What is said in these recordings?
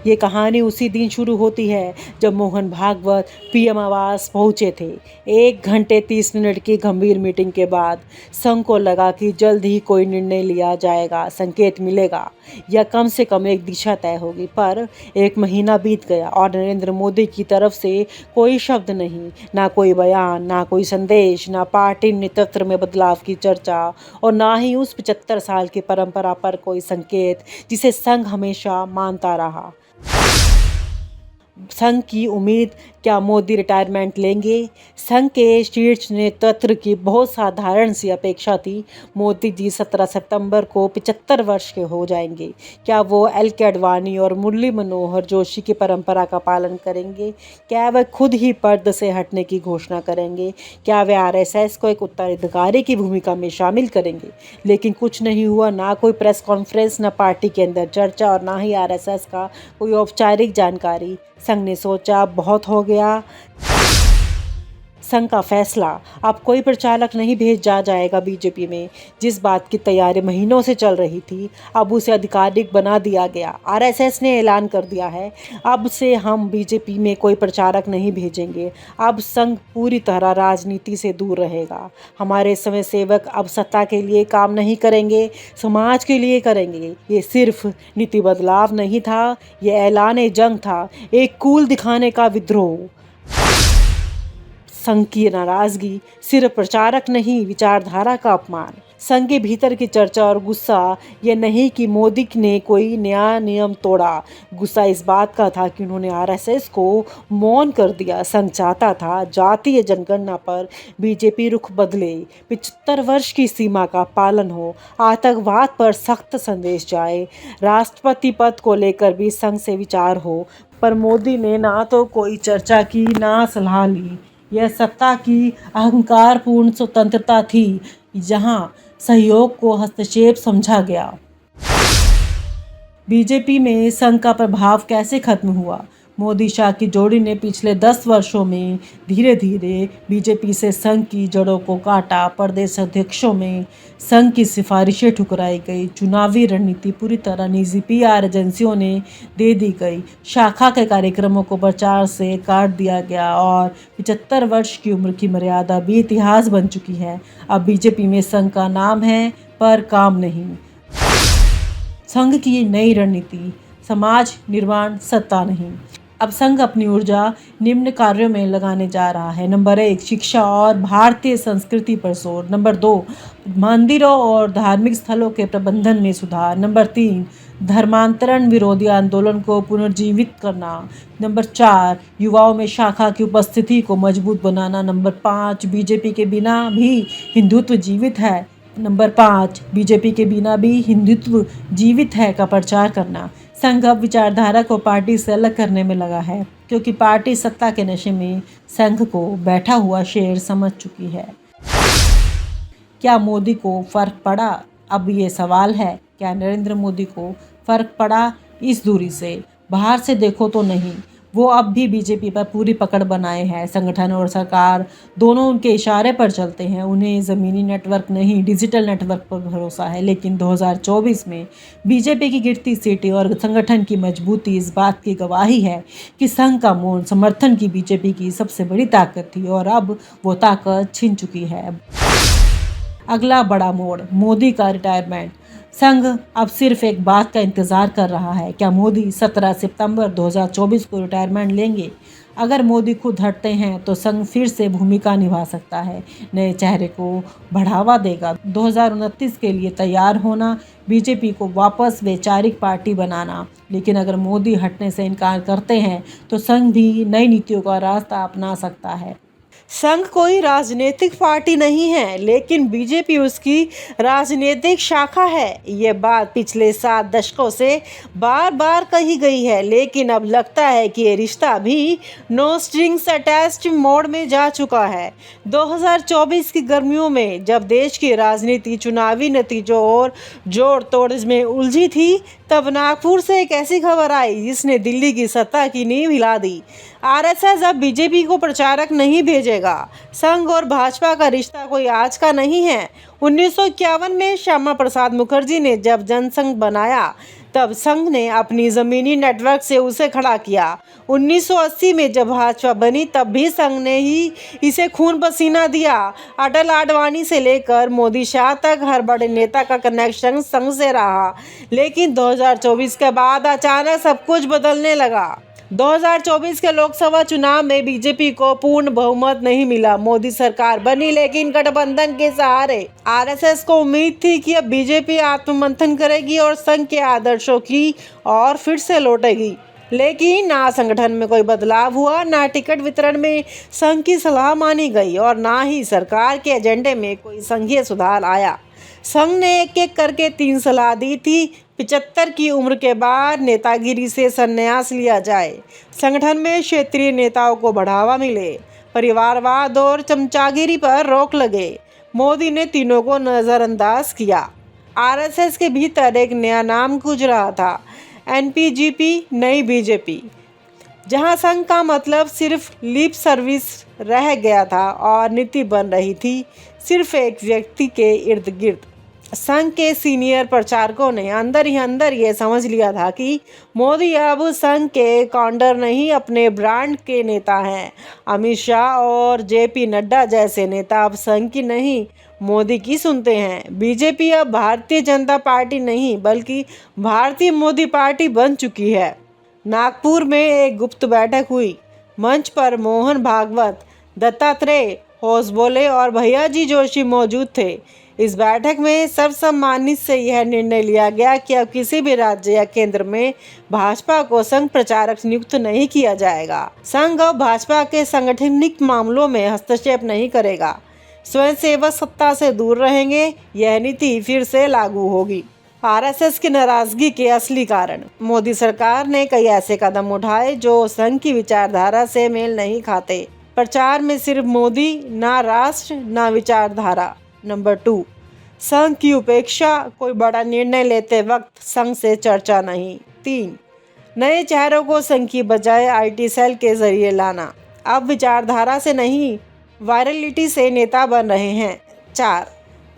ये कहानी उसी दिन शुरू होती है जब मोहन भागवत पीएम आवास पहुंचे थे। 1 घंटे 30 मिनट की गंभीर मीटिंग के बाद संघ को लगा कि जल्द ही कोई निर्णय लिया जाएगा, संकेत मिलेगा या कम से कम एक दिशा तय होगी। पर 1 महीना बीत गया और नरेंद्र मोदी की तरफ से कोई शब्द नहीं, ना कोई बयान, ना कोई संदेश, ना पार्टी नेतृत्व में बदलाव की चर्चा और ना ही उस 75 साल की परंपरा पर कोई संकेत जिसे संघ हमेशा मानता रहा। संघ की उम्मीद, क्या मोदी रिटायरमेंट लेंगे? संघ के शीर्ष नेतृत्व की बहुत साधारण सी अपेक्षा थी। मोदी जी 17 सितंबर को 75 वर्ष के हो जाएंगे। क्या वो एल के अडवाणी और मुरली मनोहर जोशी की परंपरा का पालन करेंगे? क्या वे खुद ही पद से हटने की घोषणा करेंगे? क्या वे आरएसएस को एक उत्तराधिकारी की भूमिका में शामिल करेंगे? लेकिन कुछ नहीं हुआ। ना कोई प्रेस कॉन्फ्रेंस, ना पार्टी के अंदर चर्चा और ना ही आरएसएस का कोई औपचारिक जानकारी। संघ ने सोचा बहुत हो गया। संघ का फैसला, अब कोई प्रचारक नहीं भेजा जाएगा बीजेपी में। जिस बात की तैयारी महीनों से चल रही थी, अब उसे आधिकारिक बना दिया गया। आरएसएस ने ऐलान कर दिया है, अब से हम बीजेपी में कोई प्रचारक नहीं भेजेंगे। अब संघ पूरी तरह राजनीति से दूर रहेगा। हमारे समय सेवक अब सत्ता के लिए काम नहीं करेंगे, समाज के लिए करेंगे। ये सिर्फ नीति बदलाव नहीं था, ये ऐलान जंग था, एक कूल दिखाने का विद्रोह। संघ की नाराजगी सिर्फ प्रचारक नहीं, विचारधारा का अपमान। संघ के भीतर की चर्चा और गुस्सा ये नहीं कि मोदी ने कोई नया नियम तोड़ा। गुस्सा इस बात का था कि उन्होंने आरएसएस को मौन कर दिया। संघ चाहता था जातीय जनगणना पर बीजेपी रुख बदले, 75 वर्ष की सीमा का पालन हो, आतंकवाद पर सख्त संदेश जाए, राष्ट्रपति पद को लेकर भी संघ से विचार हो। पर मोदी ने ना तो कोई चर्चा की, ना सलाह ली। यह सत्ता की अहंकारपूर्ण स्वतंत्रता थी, जहां सहयोग को हस्तक्षेप समझा गया। बीजेपी में संघ का प्रभाव कैसे खत्म हुआ? मोदी शाह की जोड़ी ने पिछले 10 वर्षों में धीरे धीरे बीजेपी से संघ की जड़ों को काटा। प्रदेश अध्यक्षों में संघ की सिफारिशें ठुकराई गई। चुनावी रणनीति पूरी तरह निजी पीआर एजेंसियों ने दे दी गई। शाखा के कार्यक्रमों को प्रचार से काट दिया गया और 75 वर्ष की उम्र की मर्यादा भी इतिहास बन चुकी है। अब बीजेपी में संघ का नाम है पर काम नहीं। संघ की नई रणनीति, समाज निर्माण, सत्ता नहीं। अब संघ अपनी ऊर्जा निम्न कार्यों में लगाने जा रहा है। नंबर 1, शिक्षा और भारतीय संस्कृति पर जोर। नंबर 2, मंदिरों और धार्मिक स्थलों के प्रबंधन में सुधार। नंबर 3, धर्मांतरण विरोधी आंदोलन को पुनर्जीवित करना। नंबर 4, युवाओं में शाखा की उपस्थिति को मजबूत बनाना। नंबर 5, बीजेपी के बिना भी हिंदुत्व जीवित है। नंबर 5, बीजेपी के बिना भी हिंदुत्व जीवित है का प्रचार करना। संघ अब विचारधारा को पार्टी से अलग करने में लगा है, क्योंकि पार्टी सत्ता के नशे में संघ को बैठा हुआ शेर समझ चुकी है। क्या मोदी को फर्क पड़ा? अब ये सवाल है, क्या नरेंद्र मोदी को फर्क पड़ा? इस दूरी से बाहर से देखो तो नहीं। वो अब भी बीजेपी पर पूरी पकड़ बनाए हैं। संगठन और सरकार दोनों उनके इशारे पर चलते हैं। उन्हें ज़मीनी नेटवर्क नहीं, डिजिटल नेटवर्क पर भरोसा है। लेकिन 2024 में बीजेपी की गिरती सीटें और संगठन की मजबूती इस बात की गवाही है कि संघ का मौन समर्थन की बीजेपी की सबसे बड़ी ताकत थी और अब वो ताकत छिन चुकी है। अगला बड़ा मोड़, मोदी का रिटायरमेंट। संघ अब सिर्फ एक बात का इंतजार कर रहा है, क्या मोदी 17 सितंबर 2024 को रिटायरमेंट लेंगे? अगर मोदी खुद हटते हैं तो संघ फिर से भूमिका निभा सकता है, नए चेहरे को बढ़ावा देगा। 2029 के लिए तैयार होना, बीजेपी को वापस वैचारिक पार्टी बनाना। लेकिन अगर मोदी हटने से इनकार करते हैं तो संघ भी नई नीतियों का रास्ता अपना सकता है। संघ कोई राजनीतिक पार्टी नहीं है, लेकिन बीजेपी उसकी राजनीतिक शाखा है। ये बात पिछले 7 दशकों से बार बार कही गई है, लेकिन अब लगता है कि ये रिश्ता भी नो स्ट्रिंग्स अटैच्ड मोड में जा चुका है। 2024 की गर्मियों में जब देश की राजनीति चुनावी नतीजों और जोड़ तोड़ में उलझी थी, तब नागपुर से एक ऐसी खबर आई जिसने दिल्ली की सत्ता की नींव हिला दी। आरएसएस अब बीजेपी को प्रचारक नहीं भेजेगा। संघ और भाजपा का रिश्ता कोई आज का नहीं है। 1951 में श्यामा प्रसाद मुखर्जी ने जब जनसंघ बनाया, तब संघ ने अपनी ज़मीनी नेटवर्क से उसे खड़ा किया। 1980 में जब भाजपा बनी तब भी संघ ने ही इसे खून पसीना दिया। अटल आडवाणी से लेकर मोदी शाह तक हर बड़े नेता का कनेक्शन संघ से रहा। लेकिन 2024 के बाद अचानक सब कुछ बदलने लगा। 2024 के लोकसभा चुनाव में बीजेपी को पूर्ण बहुमत नहीं मिला। मोदी सरकार बनी लेकिन गठबंधन के सहारे। आरएसएस को उम्मीद थी कि अब बीजेपी आत्ममंथन करेगी और संघ के आदर्शों की और फिर से लौटेगी। लेकिन ना संगठन में कोई बदलाव हुआ, ना टिकट वितरण में संघ की सलाह मानी गई और ना ही सरकार के एजेंडे में कोई संघीय सुधार आया। संघ ने एक एक करके 3 सलाह दी थी। 75 की उम्र के बाद नेतागिरी से संन्यास लिया जाए, संगठन में क्षेत्रीय नेताओं को बढ़ावा मिले, परिवारवाद और चमचागिरी पर रोक लगे। मोदी ने तीनों को नज़रअंदाज किया। आरएसएस के भीतर एक नया नाम गूंज रहा था, एनपीजीपी, नई बीजेपी, जहां संघ का मतलब सिर्फ लिप सर्विस रह गया था और नीति बन रही थी सिर्फ एक व्यक्ति के इर्द गिर्द। संघ के सीनियर प्रचारकों ने अंदर ही अंदर ये समझ लिया था कि मोदी अब संघ के काउंटर नहीं, अपने ब्रांड के नेता हैं। अमित शाह और जेपी नड्डा जैसे नेता अब संघ की नहीं, मोदी की सुनते हैं। बीजेपी अब भारतीय जनता पार्टी नहीं बल्कि भारतीय मोदी पार्टी बन चुकी है। नागपुर में एक गुप्त बैठक हुई। मंच पर मोहन भागवत, दत्तात्रेय होसबोले और भैयाजी जोशी मौजूद थे। इस बैठक में सर्वसम्मति से यह निर्णय लिया गया कि अब किसी भी राज्य या केंद्र में भाजपा को संघ प्रचारक नियुक्त नहीं किया जाएगा। संघ अब भाजपा के सांगठनिक मामलों में हस्तक्षेप नहीं करेगा। स्वयंसेवक सत्ता से दूर रहेंगे। यह नीति फिर से लागू होगी। आरएसएस की नाराजगी के असली कारण। मोदी सरकार ने कई ऐसे कदम उठाए जो संघ की विचारधारा से मेल नहीं खाते। प्रचार में सिर्फ मोदी, ना राष्ट्र, ना विचारधारा। नंबर 2, संघ की उपेक्षा। कोई बड़ा निर्णय लेते वक्त संघ से चर्चा नहीं। 3, नए चेहरों को संघ की बजाय आईटी सेल के जरिए लाना। अब विचारधारा से नहीं, वायरलिटी से नेता बन रहे हैं। 4,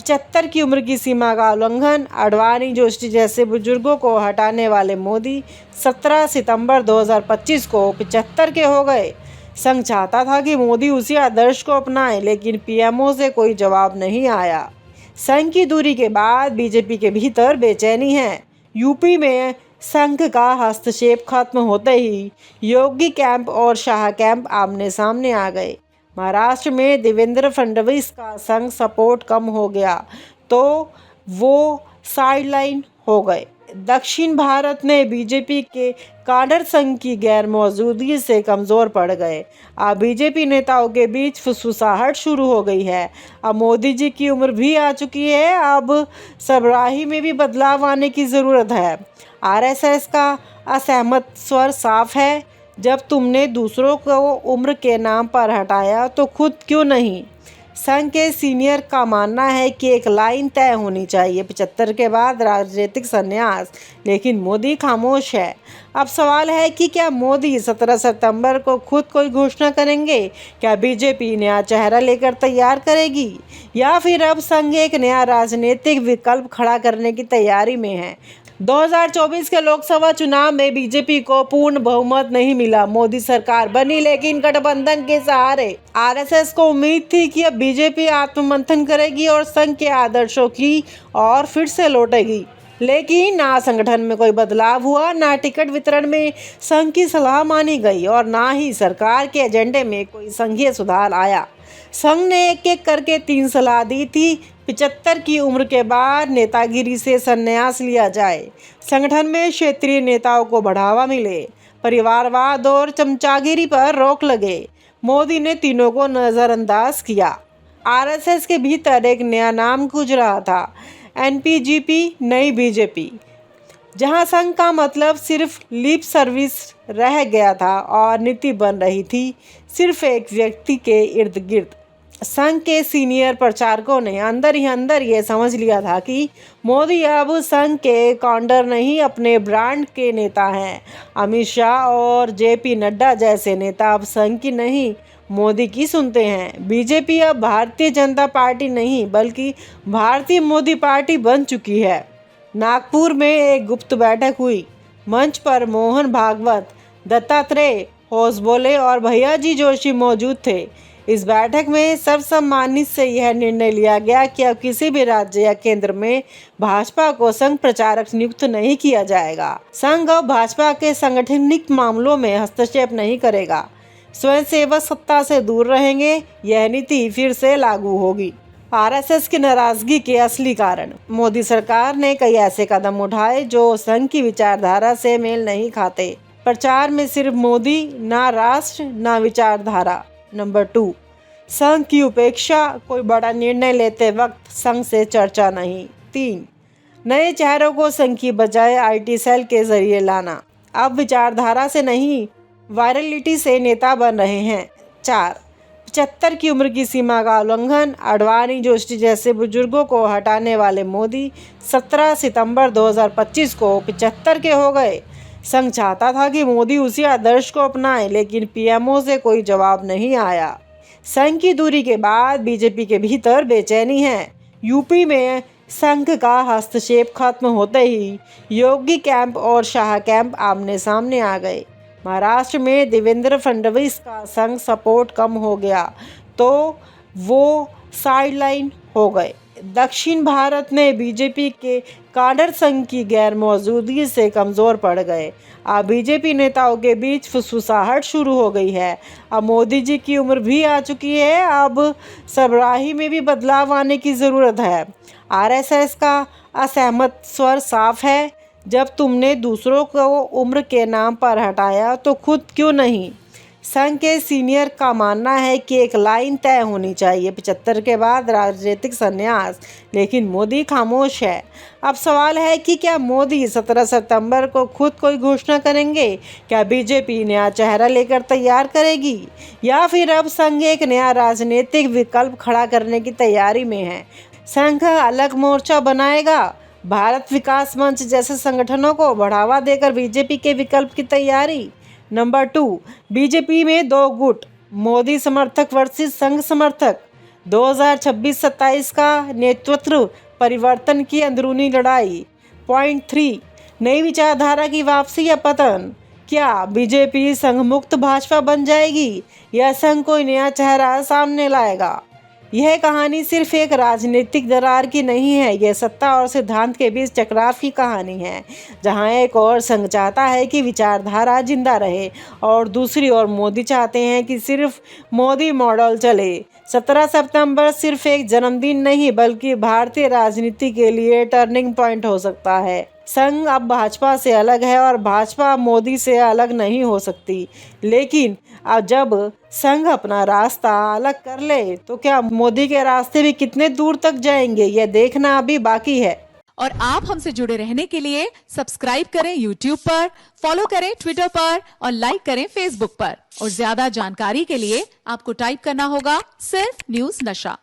75 की उम्र की सीमा का उल्लंघन। आडवाणी, जोशी जैसे बुजुर्गों को हटाने वाले मोदी 17 सितंबर 2025 को 75 के हो गए। संघ चाहता था कि मोदी उसी आदर्श को अपनाए, लेकिन पीएमओ से कोई जवाब नहीं आया। संघ की दूरी के बाद बीजेपी के भीतर बेचैनी है। यूपी में संघ का हस्तक्षेप खत्म होते ही योगी कैंप और शाह कैंप आमने सामने आ गए। महाराष्ट्र में देवेंद्र फडणवीस का संघ सपोर्ट कम हो गया तो वो साइडलाइन हो गए। दक्षिण भारत में बीजेपी के काडर संघ की गैर मौजूदगी से कमज़ोर पड़ गए। अब बीजेपी नेताओं के बीच फुसफुसाहट शुरू हो गई है। अब मोदी जी की उम्र भी आ चुकी है। अब सरबराही में भी बदलाव आने की ज़रूरत है। आरएसएस का असहमत स्वर साफ है। जब तुमने दूसरों को उम्र के नाम पर हटाया तो खुद क्यों नहीं। संघ के सीनियर का मानना है कि एक लाइन तय होनी चाहिए, 75 के बाद राजनीतिक संन्यास। लेकिन मोदी खामोश है। अब सवाल है कि क्या मोदी 17 सितंबर को खुद कोई घोषणा करेंगे? क्या बीजेपी नया चेहरा लेकर तैयार करेगी, या फिर अब संघ एक नया राजनीतिक विकल्प खड़ा करने की तैयारी में है? 2024 के लोकसभा चुनाव में बीजेपी को पूर्ण बहुमत नहीं मिला। मोदी सरकार बनी लेकिन गठबंधन के सहारे। आरएसएस को उम्मीद थी कि अब बीजेपी आत्ममंथन करेगी और संघ के आदर्शों की और फिर से लौटेगी। लेकिन ना संगठन में कोई बदलाव हुआ, ना टिकट वितरण में संघ की सलाह मानी गई और ना ही सरकार के एजेंडे में कोई संघीय सुधार आया। संघ ने एक एक करके 3 सलाह दी थी। 75 की उम्र के बाद नेतागिरी से संन्यास लिया जाए, संगठन में क्षेत्रीय नेताओं को बढ़ावा मिले, परिवारवाद और चमचागिरी पर रोक लगे। मोदी ने तीनों को नज़रअंदाज किया। आरएसएस के भीतर एक नया नाम गूंज रहा था, एनपीजीपी, नई बीजेपी, जहां संघ का मतलब सिर्फ लिप सर्विस रह गया था और नीति बन रही थी सिर्फ एक व्यक्ति के इर्द गिर्द। संघ के सीनियर प्रचारकों ने अंदर ही अंदर ये समझ लिया था कि मोदी अब संघ के काउंटर नहीं, अपने ब्रांड के नेता हैं। अमित शाह और जेपी नड्डा जैसे नेता अब संघ की नहीं, मोदी की सुनते हैं। बीजेपी अब भारतीय जनता पार्टी नहीं बल्कि भारतीय मोदी पार्टी बन चुकी है। नागपुर में एक गुप्त बैठक हुई। मंच पर मोहन भागवत, दत्तात्रेय होसबोले और भैयाजी जोशी मौजूद थे। इस बैठक में सर्वसम्मति से यह निर्णय लिया गया कि अब किसी भी राज्य या केंद्र में भाजपा को संघ प्रचारक नियुक्त नहीं किया जाएगा। संघ अब भाजपा के सांगठनिक मामलों में हस्तक्षेप नहीं करेगा। स्वयंसेवक सत्ता से दूर रहेंगे। यह नीति फिर से लागू होगी। आरएसएस की नाराजगी के असली कारण। मोदी सरकार ने कई ऐसे कदम उठाए जो संघ की विचारधारा से मेल नहीं खाते। प्रचार में सिर्फ मोदी, ना राष्ट्र, ना विचारधारा। नंबर 2, संघ की उपेक्षा। कोई बड़ा निर्णय लेते वक्त संघ से चर्चा नहीं। 3, नए चेहरों को संघ की बजाय आईटी सेल के जरिए लाना। अब विचारधारा से नहीं, वायरलिटी से नेता बन रहे हैं। 4, 75 की उम्र की सीमा का उल्लंघन। आडवाणी, जोशी जैसे बुजुर्गों को हटाने वाले मोदी 17 सितंबर 2025 को 75 के हो गए। संघ चाहता था कि मोदी उसी आदर्श को अपनाए, लेकिन पीएमओ से कोई जवाब नहीं आया। संघ की दूरी के बाद बीजेपी के भीतर बेचैनी है। यूपी में संघ का हस्तक्षेप खत्म होते ही योगी कैंप और शाह कैंप आमने सामने आ गए। महाराष्ट्र में देवेंद्र फडणवीस का संघ सपोर्ट कम हो गया तो वो साइडलाइन हो गए। दक्षिण भारत में बीजेपी के काडर संघ की गैर मौजूदगी से कमज़ोर पड़ गए। अब बीजेपी नेताओं के बीच फुसफुसाहट शुरू हो गई है। अब मोदी जी की उम्र भी आ चुकी है। अब सरबराही में भी बदलाव आने की ज़रूरत है। आरएसएस का असहमत स्वर साफ है। जब तुमने दूसरों को उम्र के नाम पर हटाया तो खुद क्यों नहीं। संघ के सीनियर का मानना है कि एक लाइन तय होनी चाहिए, 75 के बाद राजनीतिक संन्यास, लेकिन मोदी खामोश है। अब सवाल है कि क्या मोदी 17 सितंबर को खुद कोई घोषणा करेंगे? क्या बीजेपी नया चेहरा लेकर तैयार करेगी, या फिर अब संघ एक नया राजनीतिक विकल्प खड़ा करने की तैयारी में है? संघ अलग मोर्चा बनाएगा? भारत विकास मंच जैसे संगठनों को बढ़ावा देकर बीजेपी के विकल्प की तैयारी। नंबर 2, बीजेपी में 2 गुट, मोदी समर्थक वर्सेस संघ समर्थक। 2026-27 का नेतृत्व परिवर्तन की अंदरूनी लड़ाई। पॉइंट 3, नई विचारधारा की वापसी या पतन। क्या बीजेपी संघ मुक्त भाजपा बन जाएगी, या संघ कोई नया चेहरा सामने लाएगा? यह कहानी सिर्फ एक राजनीतिक दरार की नहीं है, यह सत्ता और सिद्धांत के बीच टकराव की कहानी है, जहां एक और संघ चाहता है कि विचारधारा जिंदा रहे और दूसरी ओर मोदी चाहते हैं कि सिर्फ मोदी मॉडल चले। 17 सितंबर सिर्फ एक जन्मदिन नहीं, बल्कि भारतीय राजनीति के लिए टर्निंग पॉइंट हो सकता है। संघ अब भाजपा से अलग है और भाजपा मोदी से अलग नहीं हो सकती, लेकिन अब जब संघ अपना रास्ता अलग कर ले तो क्या मोदी के रास्ते भी कितने दूर तक जाएंगे, यह देखना अभी बाकी है। और आप हमसे जुड़े रहने के लिए सब्सक्राइब करें YouTube पर, फॉलो करें Twitter पर और लाइक करें Facebook पर। और ज्यादा जानकारी के लिए आपको टाइप करना होगा सिर्फ न्यूज़ नशा।